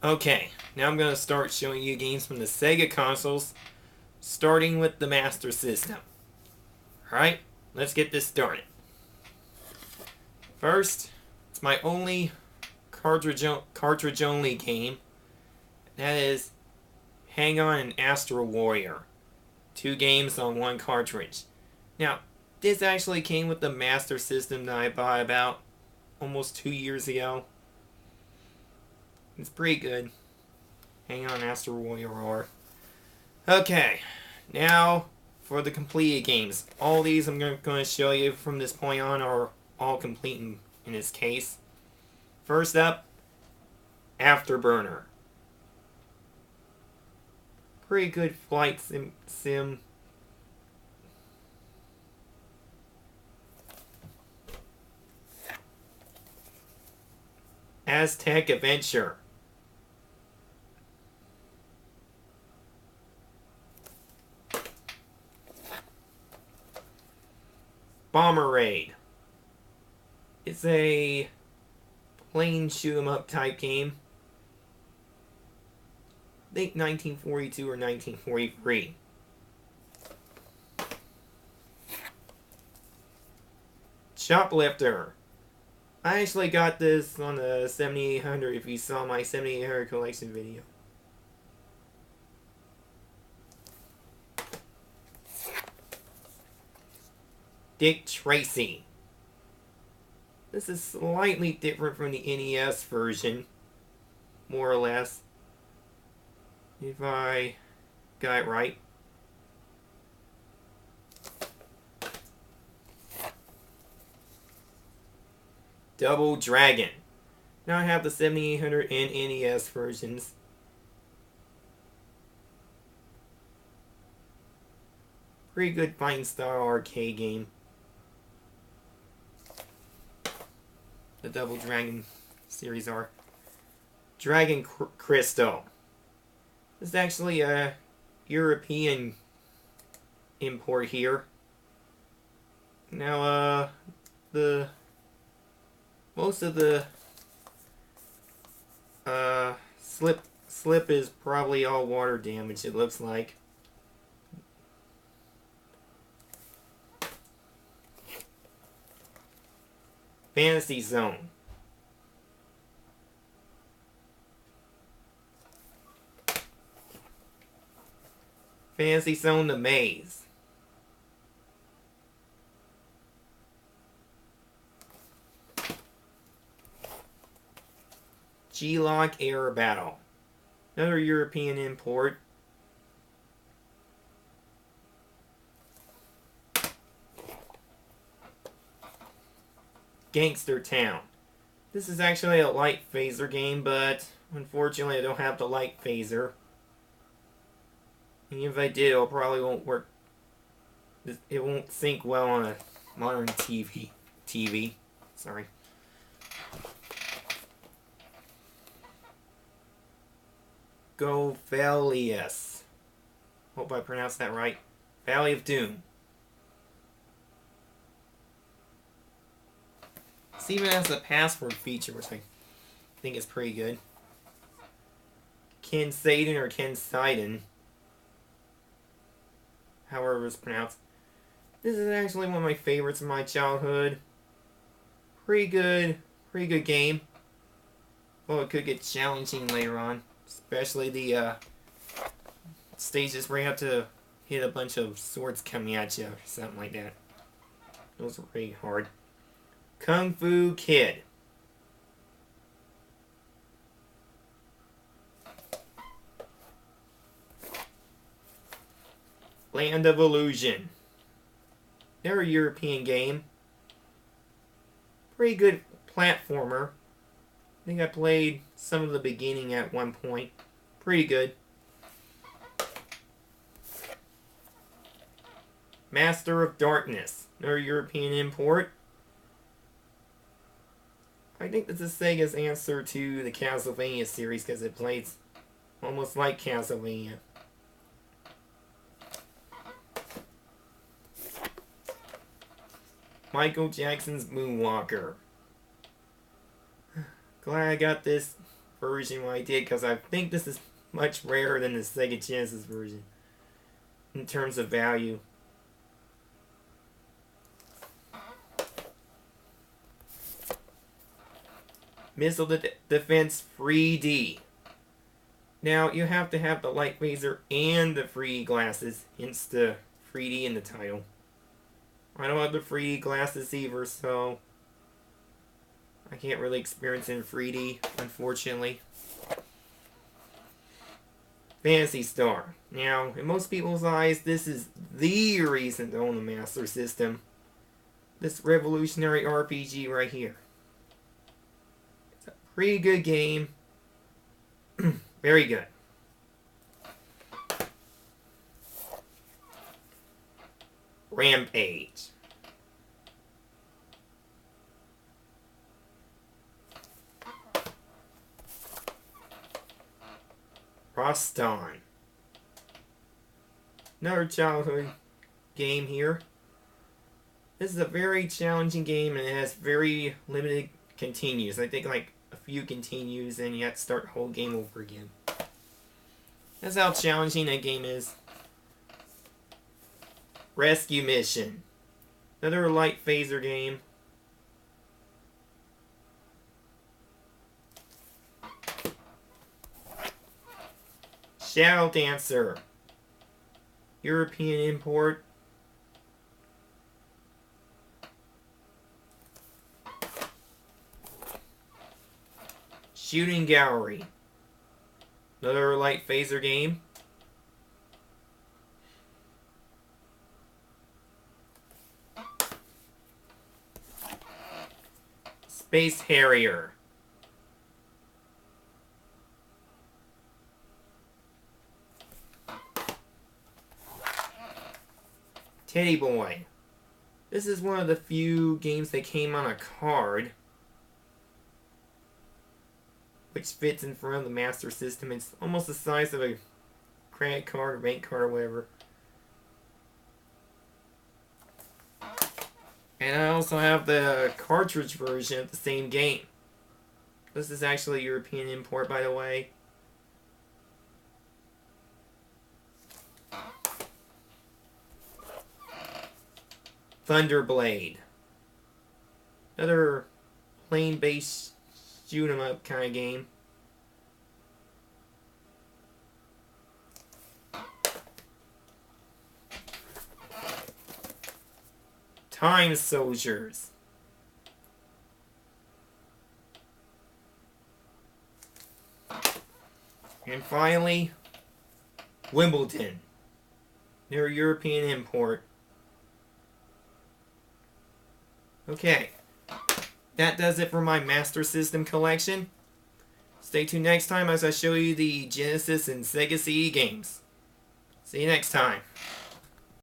Okay, now I'm going to start showing you games from the Sega consoles, starting with the Master System. Alright, let's get this started. First, it's my only cartridge-only game. That is Hang-On and Astro Warrior. 2 games on 1 cartridge. Now, this actually came with the Master System that I bought about almost 2 years ago. It's pretty good. Hang on, Astro Warrior. Okay, now for the completed games. All these I'm going to show you from this point on are all complete in this case. First up, Afterburner. Pretty good flight sim. Aztec Adventure. Bomber Raid. It's a plane shoot 'em up type game. I think 1942 or 1943. Shoplifter. I actually got this on the 7800 if you saw my 7800 collection video. Dick Tracy. This is slightly different from the NES version, more or less, if I got it right. Double Dragon. Now I have the 7800 and NES versions. Pretty good fighting style arcade game. The Double Dragon series are. Dragon Crystal. This is actually a European import here. Now, most of the slip is probably all water damage, it looks like. Fantasy Zone. Fantasy Zone The Maze. G-Lock Air Battle. Another European import. Gangster Town. This is actually a light phaser game, but unfortunately I don't have the light phaser. And if I did, it probably won't work. It won't sync well on a modern TV. Sorry. Govelius. Hope I pronounced that right. Valley of Doom. This even has a password feature, which I think is pretty good. Ken Saden or Ken Sidon, however it's pronounced. This is actually one of my favorites in my childhood. Pretty good game. Well, it could get challenging later on, especially the stages where you have to hit a bunch of swords coming at you or something like that. Those are pretty hard. Kung Fu Kid. Land of Illusion. They're a European game. Pretty good platformer. I think I played some of the beginning at one point. Pretty good. Master of Darkness. Another European import. I think this is Sega's answer to the Castlevania series because it plays almost like Castlevania. Michael Jackson's Moonwalker. Glad I got this version when I did, because I think this is much rarer than the Sega Genesis version in terms of value. Missile Defense 3D. Now, you have to have the light phaser and the 3D glasses, hence the 3D in the title. I don't have the 3D glasses either, so I can't really experience it in 3D, unfortunately. Phantasy Star. Now, in most people's eyes, this is the reason to own a Master System. This revolutionary RPG right here. It's a pretty good game. Very good. Rampage. Roston. Another childhood game here. This is a very challenging game and it has very limited continues. I think like a few continues and you have to start the whole game over again. That's how challenging that game is. Rescue Mission. Another light phaser game. Shadow Dancer. European import. Shooting Gallery. Another light phaser game. Space Harrier. Teddy Boy. This is one of the few games that came on a card, which fits in front of the Master System. It's almost the size of a credit card or bank card or whatever. And I also have the cartridge version of the same game. This is actually a European import, by the way. Thunderblade. Another plane-based shoot 'em up kind of game. Time Soldiers. And finally, Wimbledon. Their European import. Okay, that does it for my Master System collection. Stay tuned next time as I show you the Genesis and Sega CE games. See you next time.